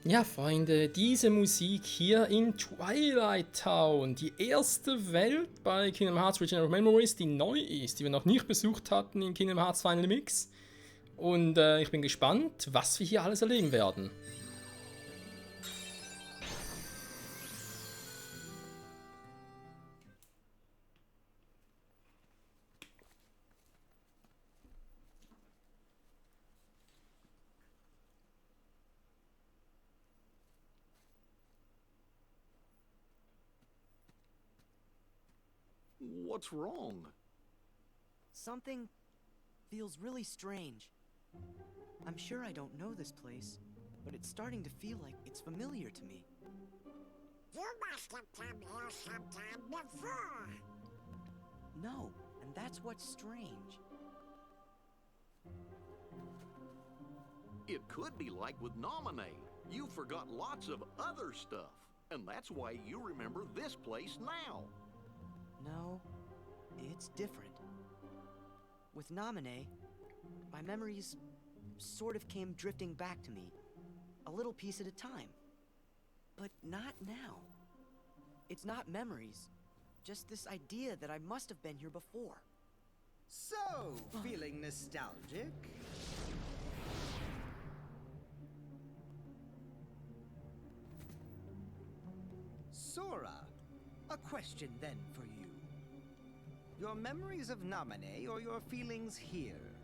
Ja, Freunde, diese Musik hier in Twilight Town, die erste Welt bei Kingdom Hearts Region of Memories, die neu ist, die wir noch nicht besucht hatten in Kingdom Hearts Final Mix. Und ich bin gespannt, was wir hier alles erleben werden. What's wrong? Something feels really strange. I'm sure I don't know this place, but it's starting to feel like it's familiar to me. You must have come here sometime before. No, and that's what's strange. It could be like with Nominee. You forgot lots of other stuff, and that's why you remember this place now. No, it's different. With Naminé, my memories sort of came drifting back to me, a little piece at a time. But not now. It's not memories, just this idea that I must have been here before. So, feeling nostalgic? Sora, a question then for you. Your memories of Naminé or your feelings here?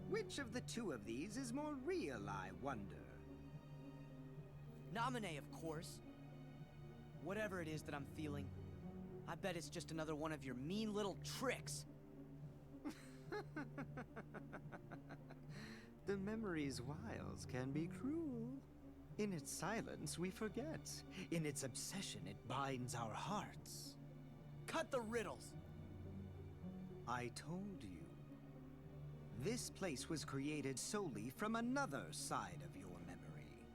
Which of the two of these is more real, I wonder? Naminé, of course. Whatever it is that I'm feeling, I bet it's just another one of your mean little tricks. The memory's wiles can be cruel. In its silence, we forget. In its obsession, it binds our hearts. Cut the riddles! I told you. This place was created solely from another side of your memory.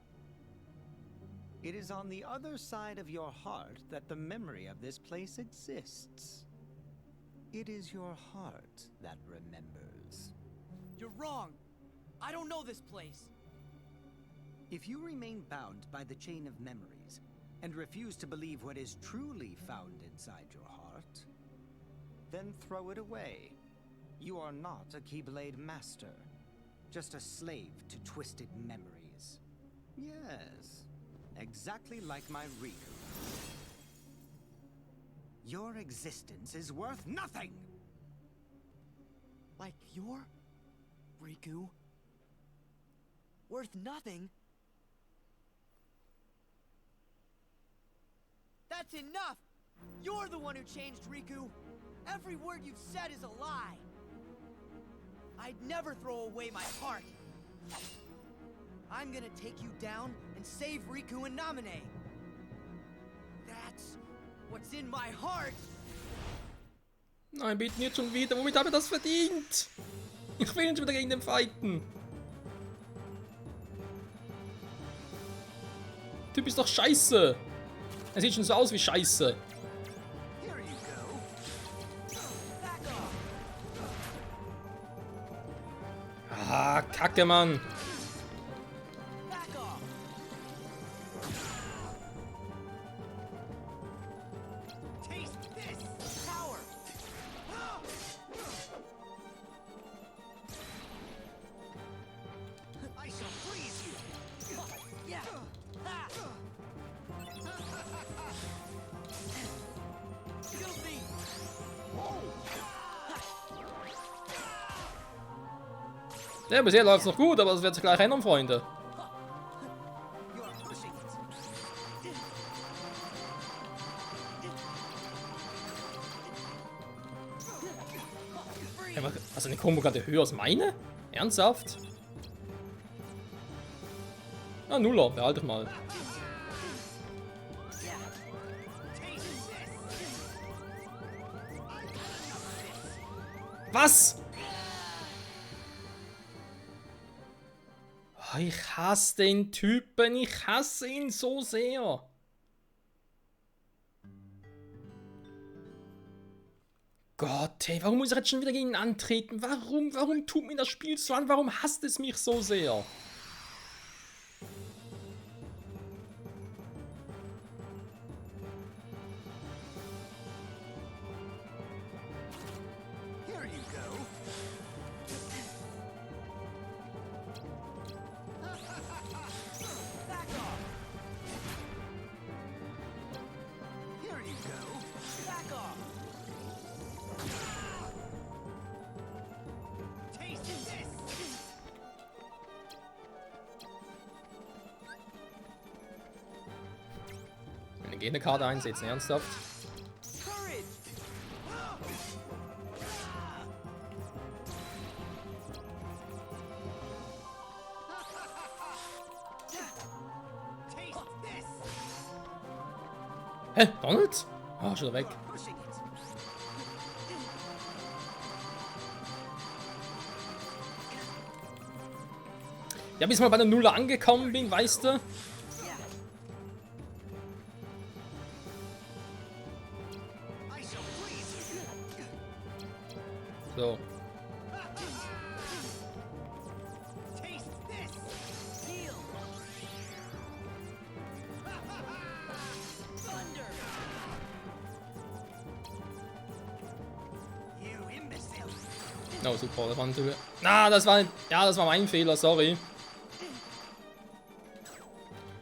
It is on the other side of your heart that the memory of this place exists. It is your heart that remembers. You're wrong! I don't know this place! If you remain bound by the chain of memories and refuse to believe what is truly found inside your heart, then throw it away. You are not a Keyblade master, just a slave to twisted memories. Yes, exactly like my Riku. Your existence is worth nothing! Like your Riku? Worth nothing? That's enough! You're the one who changed Riku! Every word you've said is a lie! I'd never throw away my heart! I'm gonna take you down and save Riku and Naminé! That's what's in my heart! Nein, bitte nicht schon wieder. Womit habe ich das verdient? Ich will nicht wieder gegen den fighten. Der Typ ist doch scheiße. Er sieht schon so aus wie scheiße. Here you go. Ah, Kacke, Mann. Back off! Taste this! Power! I shall freeze you! Yeah! Ha! Filthy! Ja, bisher läuft es noch gut, aber es wird sich gleich ändern, Freunde. You're pushing it! Ja, also eine Combo gerade höher als meine? Ernsthaft? Ah, Nuller, behalte ich mal. Was? Oh, ich hasse den Typen, ich hasse ihn so sehr. Gott, ey, warum muss ich jetzt schon wieder gegen ihn antreten? Warum tut mir das Spiel so an? Warum hasst es mich so sehr? Eine Gegnerkarte einsetzen, ernsthaft? Courage! Hä? Donald? Ah, schon weg. Ja, bis mal bei der Nuller angekommen bin, weißt du? So. Oh, super, das war natürlich... Na, das war... Ja, das war mein Fehler, sorry.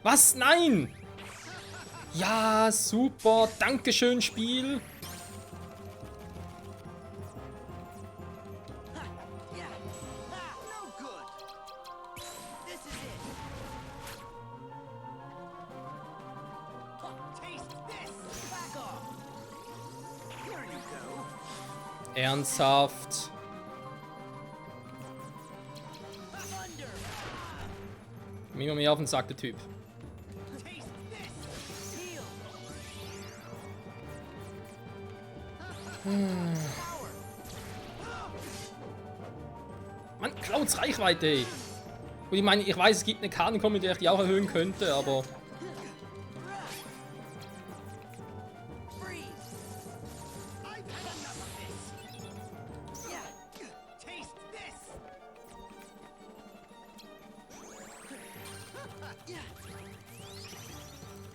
Was? Nein! Ja, super. Dankeschön, Spiel. Ernsthaft. Mir mehr auf den Sack, der Typ. Mann, klaut's Reichweite, ey. Und ich meine, ich weiß, es gibt eine Kartenkombi, mit der ich die auch erhöhen könnte, aber...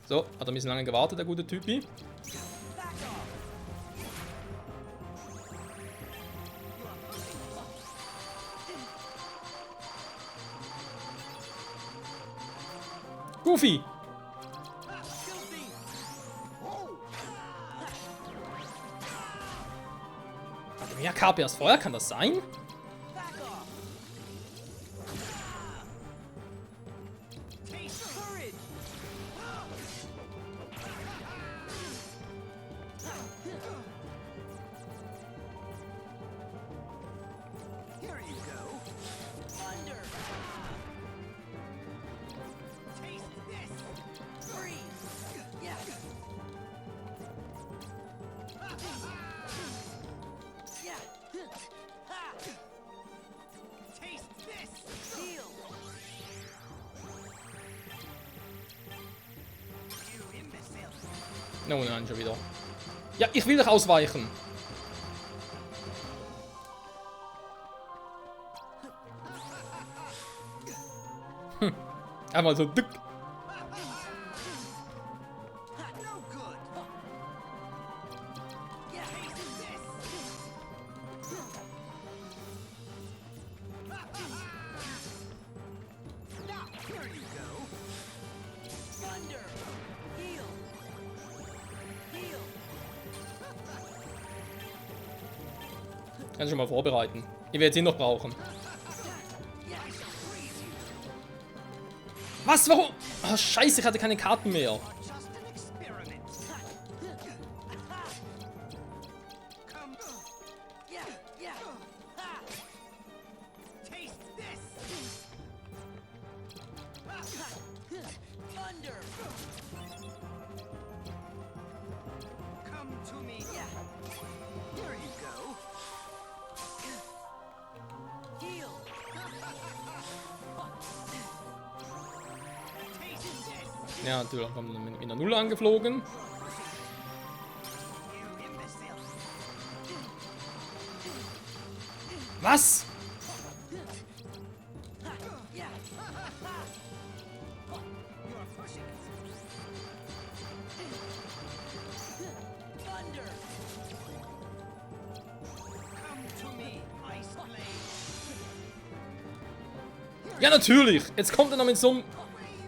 So, hat er ein bisschen lange gewartet, der gute Typi. Goofy! Warte, mehr KP als vorher, kann das sein? Oh nein, schon wieder. Ja, ich will doch ausweichen. Einmal so dick. Kann ich schon mal vorbereiten. Ich werde sie noch brauchen. Was? Warum? Oh, scheiße, ich hatte keine Karten mehr. Ja, natürlich kommt man mit einer Null angeflogen. Was? Ja, natürlich. Jetzt kommt er noch mit so einem...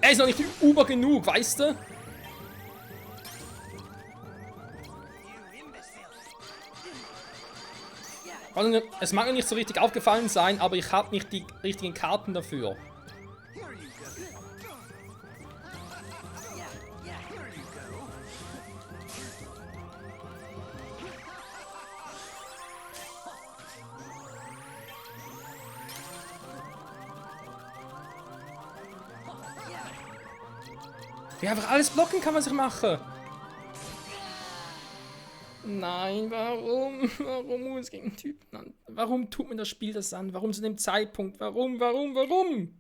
Er ist noch nicht über genug, weißt du? Also, es mag mir nicht so richtig aufgefallen sein, aber ich habe nicht die richtigen Karten dafür. Wie einfach alles blocken kann, was ich mache. Nein, warum? Warum muss ich gegen einen Typen an? Warum tut mir das Spiel das an? Warum zu dem Zeitpunkt? Warum?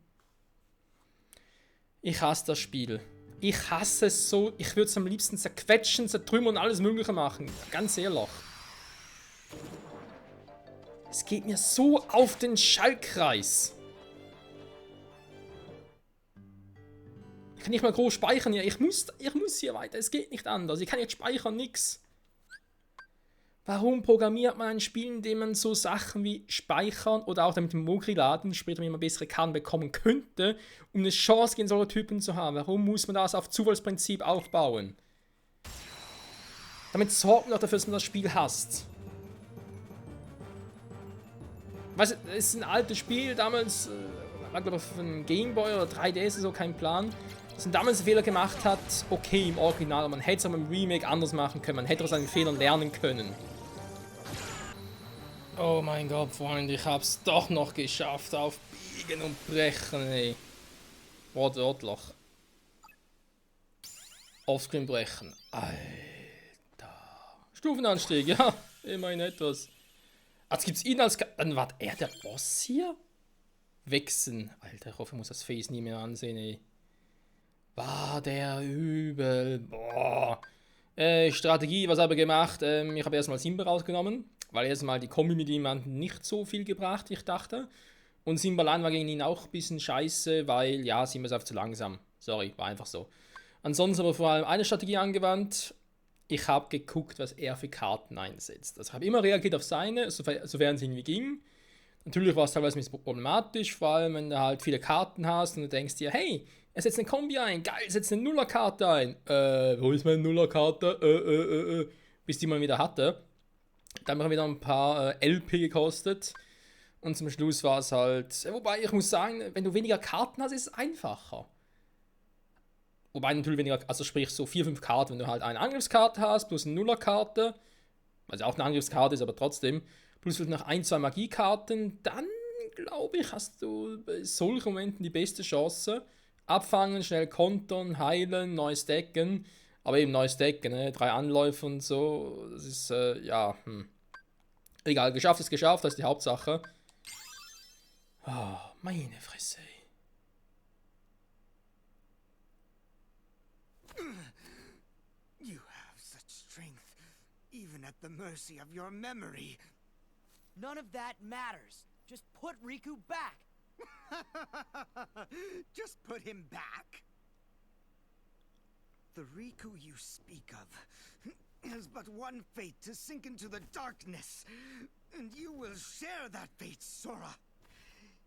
Ich hasse das Spiel. Ich hasse es so. Ich würde es am liebsten zerquetschen, zertrümmern und alles Mögliche machen. Ganz ehrlich. Es geht mir so auf den Schaltkreis. Ich kann nicht mal groß speichern hier. Ich muss hier weiter. Es geht nicht anders. Ich kann jetzt speichern, nix. Warum programmiert man ein Spiel, in dem man so Sachen wie Speichern oder auch damit den Mogri laden, später wenn man bessere Karten bekommen könnte, um eine Chance gegen solche Typen zu haben? Warum muss man das auf Zufallsprinzip aufbauen? Damit sorgt man doch dafür, dass man das Spiel hasst. Weißt du, es ist ein altes Spiel, damals, war glaube ich auf einem Gameboy oder 3DS, so kein Plan. Dass man damals einen Fehler gemacht hat, okay im Original, aber man hätte es aber im Remake anders machen können, man hätte aus seinen Fehlern lernen können. Oh mein Gott, Freunde, ich hab's doch noch geschafft, auf Biegen und Brechen, ey. Wortwörtlich. Offscreen brechen. Alter. Stufenanstieg, ja, immerhin etwas. Jetzt gibt's ihn als... War er der Boss hier? Wechseln. Alter, ich hoffe, ich muss das Face nie mehr ansehen, ey. War der übel. Boah. Strategie, was habe ich gemacht? Ich habe erstmal Simba rausgenommen, weil erstmal die Kombi mit ihm hat nicht so viel gebracht, wie ich dachte. Und Simbalan war gegen ihn auch ein bisschen scheiße, weil, ja, Simba ist einfach zu langsam. Sorry, war einfach so. Ansonsten aber vor allem eine Strategie angewandt. Ich habe geguckt, was er für Karten einsetzt. Also ich habe immer reagiert auf seine, sofern es irgendwie ging. Natürlich war es teilweise ein bisschen problematisch, vor allem wenn du halt viele Karten hast und du denkst dir, hey, er setzt eine Kombi ein, geil, setzt eine Nullerkarte ein. Wo ist meine Nullerkarte? Bis die mal wieder hatte. Dann haben wir wieder ein paar LP gekostet. Und zum Schluss war es halt, wobei ich muss sagen, wenn du weniger Karten hast, ist es einfacher. Wobei natürlich weniger, also sprich so 4-5 Karten, wenn du halt eine Angriffskarte hast, plus eine Nullerkarte, was ja auch eine Angriffskarte ist, aber trotzdem, plus noch 1-2 Magiekarten, dann glaube ich, hast du bei solchen Momenten die beste Chance. Abfangen, schnell kontern, heilen, neues Decken, aber eben neues Decken, ne? 3 Anläufe und so, das ist, ja, egal, geschafft ist geschafft, das ist die Hauptsache. Oh, meine Fresse. You have such strength, even at the mercy of your memory. None of that matters. Just put Riku back. Just put him back? The Riku you speak of has but one fate, to sink into the darkness. And you will share that fate, Sora.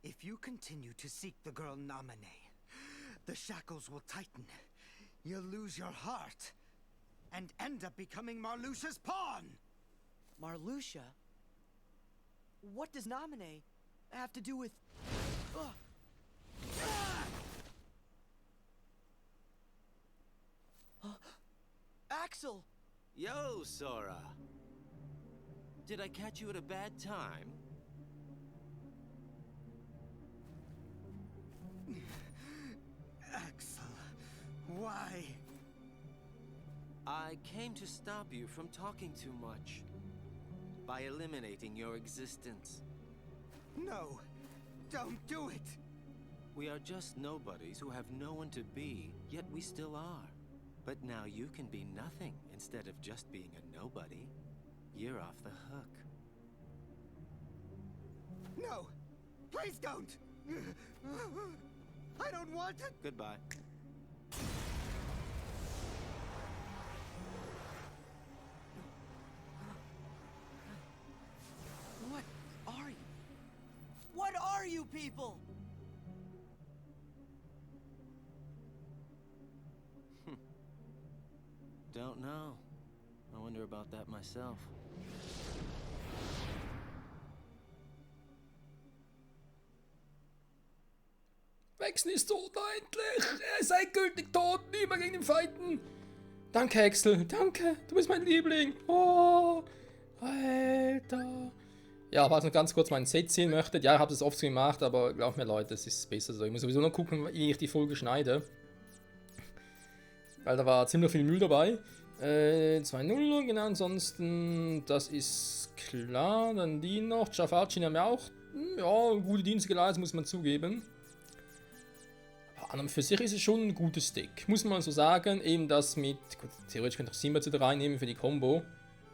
If you continue to seek the girl Namine, the shackles will tighten. You'll lose your heart and end up becoming Marluxia's pawn. Marluxia? What does Namine have to do with... Axel! Yo, Sora. Did I catch you at a bad time? Axel, why? I came to stop you from talking too much. By eliminating your existence. No, don't do it! We are just nobodies who have no one to be, yet we still are. But now you can be nothing instead of just being a nobody. You're off the hook. No! Please don't! I don't want it! Goodbye. What are you? What are you people? Don't know. I wonder about that myself. Wechsel ist tot, endlich! Er ist endgültig tot, nie mehr gegen den Feinden! Danke, Axel, danke, du bist mein Liebling! Oh, Alter! Ja, falls noch ganz kurz meinen Set sehen möchtet, ja, ich habe das oft so gemacht, aber glaubt mir Leute, es ist besser so. Ich muss sowieso noch gucken, wie ich die Folge schneide. Weil da war ziemlich viel Müll dabei. 2 Nuller, genau, ansonsten, das ist klar. Dann die noch. Jaffarchin haben ja auch ja, gute Dienste geleistet, muss man zugeben. Aber an und für sich ist es schon ein gutes Deck, muss man so sagen. Eben das mit, gut, theoretisch könnte ich Simba da reinnehmen für die Combo.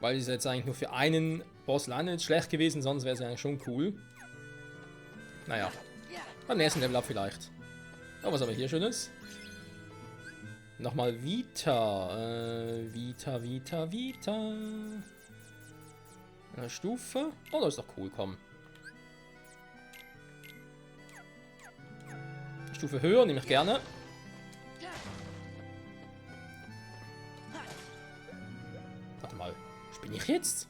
Weil es jetzt eigentlich nur für einen Boss landet. Schlecht gewesen, sonst wäre es eigentlich schon cool. Naja, beim nächsten Level up vielleicht. Oh, was haben wir hier Schönes? Nochmal Vita. Vita. Eine Stufe. Oh, das ist doch cool, komm. Eine Stufe höher, nehme ich gerne. Warte mal, spinne ich jetzt?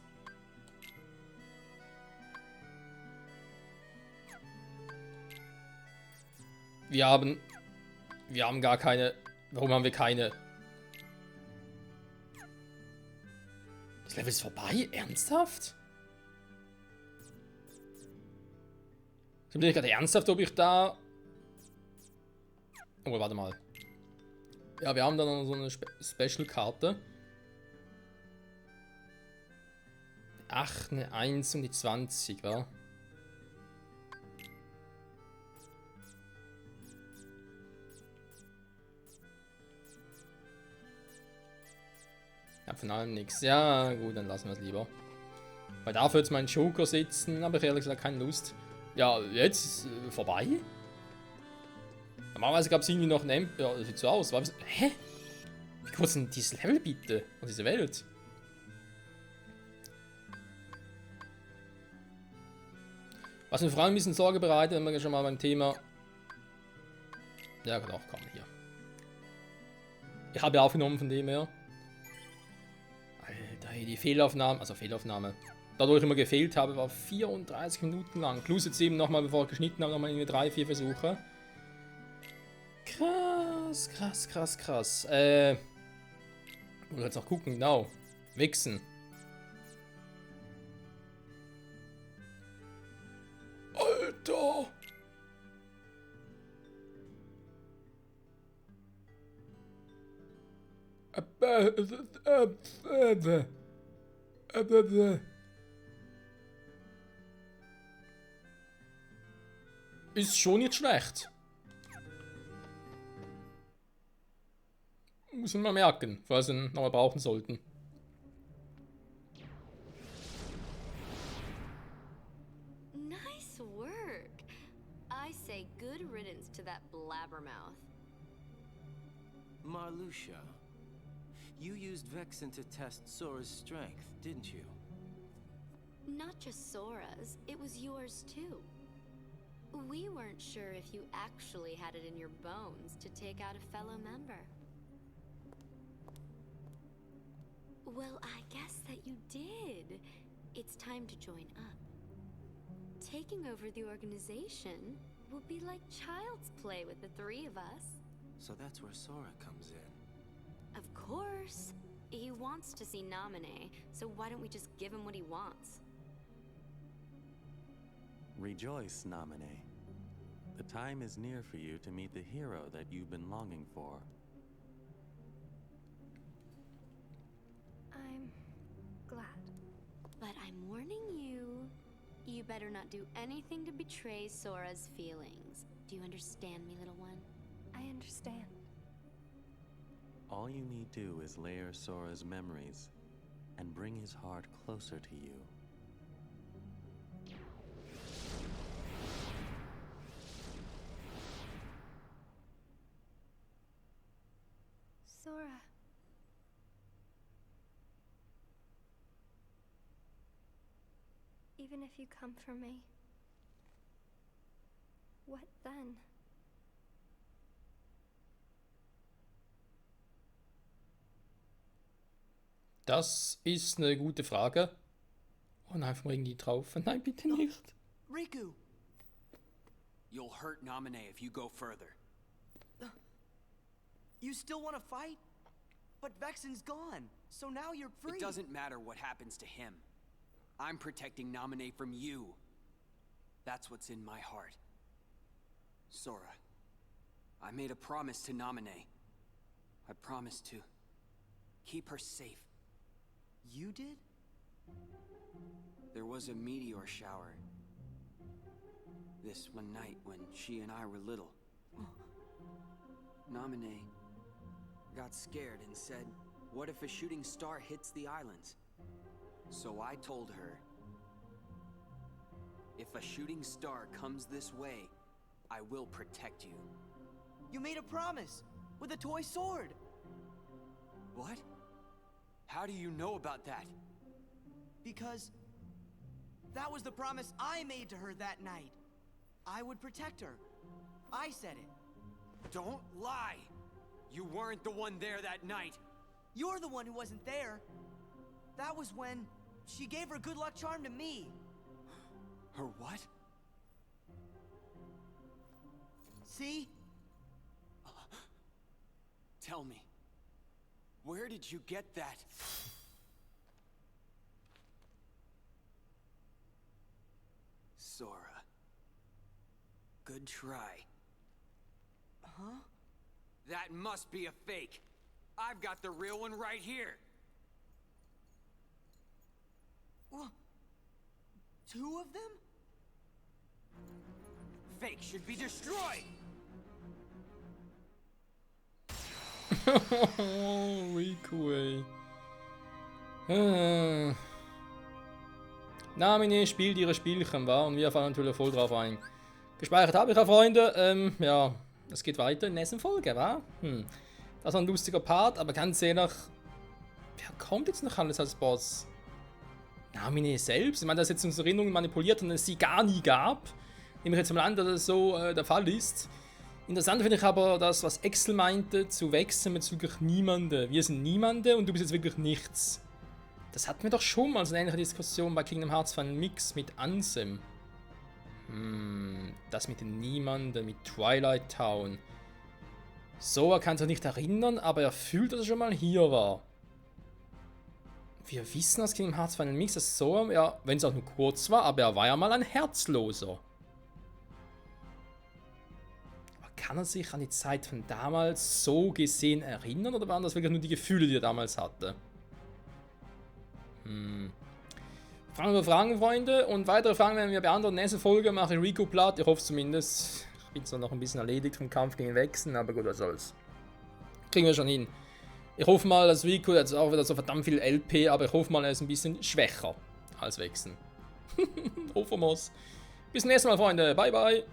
Wir haben gar keine... Warum haben wir keine... Das Level ist vorbei? Ernsthaft? Ich bin gerade ernsthaft, ob ich da... Oh, warte mal. Ja, wir haben da noch so eine Special-Karte. Ach, eine 1 und die 20, wa? Ja, von allem nichts. Ja, gut, dann lassen wir es lieber. Weil dafür jetzt mein Joker sitzen, habe ich ehrlich gesagt keine Lust. Ja, jetzt vorbei? Normalerweise gab es irgendwie noch einen ja, das sieht so aus. Hä? Wie kurz ist denn dieses Level bitte? Und diese Welt? Was mir vor allem ein bisschen Sorge bereitet, wenn wir schon mal beim Thema... Ja, genau, komm, hier. Ich habe ja aufgenommen von dem her. Alter, die Fehlaufnahme, dadurch ich immer gefehlt habe, war 34 Minuten lang. Plus jetzt eben nochmal, bevor ich geschnitten habe, nochmal irgendwie 3-4 Versuche. Krass. Ich muss jetzt noch gucken, genau. Wichsen. Alter! Ist schon nicht schlecht. Muss man mal merken, falls wir ihn nochmal brauchen sollten. Nice work. I say good riddance to that blabbermouth. Marluxia, you used Vexen to test Sora's strength, didn't you? Not just Sora's, it was yours too. We weren't sure if you actually had it in your bones to take out a fellow member. Well, I guess that you did. It's time to join up. Taking over the organization will be like child's play with the three of us. So that's where Sora comes in. Of course. He wants to see Naminé, so why don't we just give him what he wants? Rejoice, Naminé. The time is near for you to meet the hero that you've been longing for. I'm glad. But I'm warning you. You better not do anything to betray Sora's feelings. Do you understand me, little one? I understand. All you need do is layer Sora's memories and bring his heart closer to you. Sora. Even if you come for me, what then? Das ist eine gute Frage. Oh nein, vom Ring die drauf. Nein, bitte nicht. Riku! You'll hurt Naminé if you go further. You still want to fight? But Vexen's gone, so now you're free. It doesn't matter what happens to him. I'm protecting Naminé from you. That's what's in my heart. Sora, I made a promise to Naminé. I promised to keep her safe. You did? There was a meteor shower this one night when she and I were little. Naminé got scared and said, what if a shooting star hits the islands? So I told her, if a shooting star comes this way, I will protect you. You made a promise with a toy sword. What? How do you know about that? Because that was the promise I made to her that night. I would protect her. I said it. Don't lie! You weren't the one there that night. You're the one who wasn't there. That was when she gave her good luck charm to me. Her what? See? Tell me, where did you get that? Sora. Good try. Huh? That must be a fake. I've got the real one right here. Well, 2 of them? Fake should be destroyed. Riku, ey. Naminé spielt ihre Spielchen, wa? Und wir fallen natürlich voll drauf ein. Gespeichert habe ich ja, Freunde. Ja, es geht weiter in der nächsten Folge, wa? Das war ein lustiger Part, aber ganz ehrlich, wer kommt jetzt noch alles als Boss? Naminé selbst? Ich meine, das ist jetzt unsere Erinnerungen manipuliert und es sie gar nie gab. Nehme ich jetzt mal an, dass das so der Fall ist. Interessant finde ich aber das, was Axel meinte, zu wechseln bezüglich Niemande. Wir sind Niemande und du bist jetzt wirklich nichts. Das hatten wir doch schon mal so eine ähnliche Diskussion bei Kingdom Hearts Final Mix mit Ansem. Das mit den Niemanden, mit Twilight Town. Sora kann sich nicht erinnern, aber er fühlt, dass er schon mal hier war. Wir wissen aus Kingdom Hearts Final Mix, dass Sora, ja, wenn es auch nur kurz war, aber er war ja mal ein Herzloser. Aber kann er sich an die Zeit von damals so gesehen erinnern, oder waren das wirklich nur die Gefühle, die er damals hatte? Fragen über Fragen, Freunde, und weitere Fragen werden wir beantworten. Nächste Folge mache ich Riku platt, ich hoffe zumindest. Ich bin zwar noch ein bisschen erledigt vom Kampf gegen Wechseln, aber gut, was soll's. Kriegen wir schon hin. Ich hoffe mal, dass Riku jetzt auch wieder so verdammt viel LP, aber ich hoffe mal, er ist ein bisschen schwächer als Wechseln. Hoffen wir's. Bis zum nächsten Mal, Freunde. Bye, bye.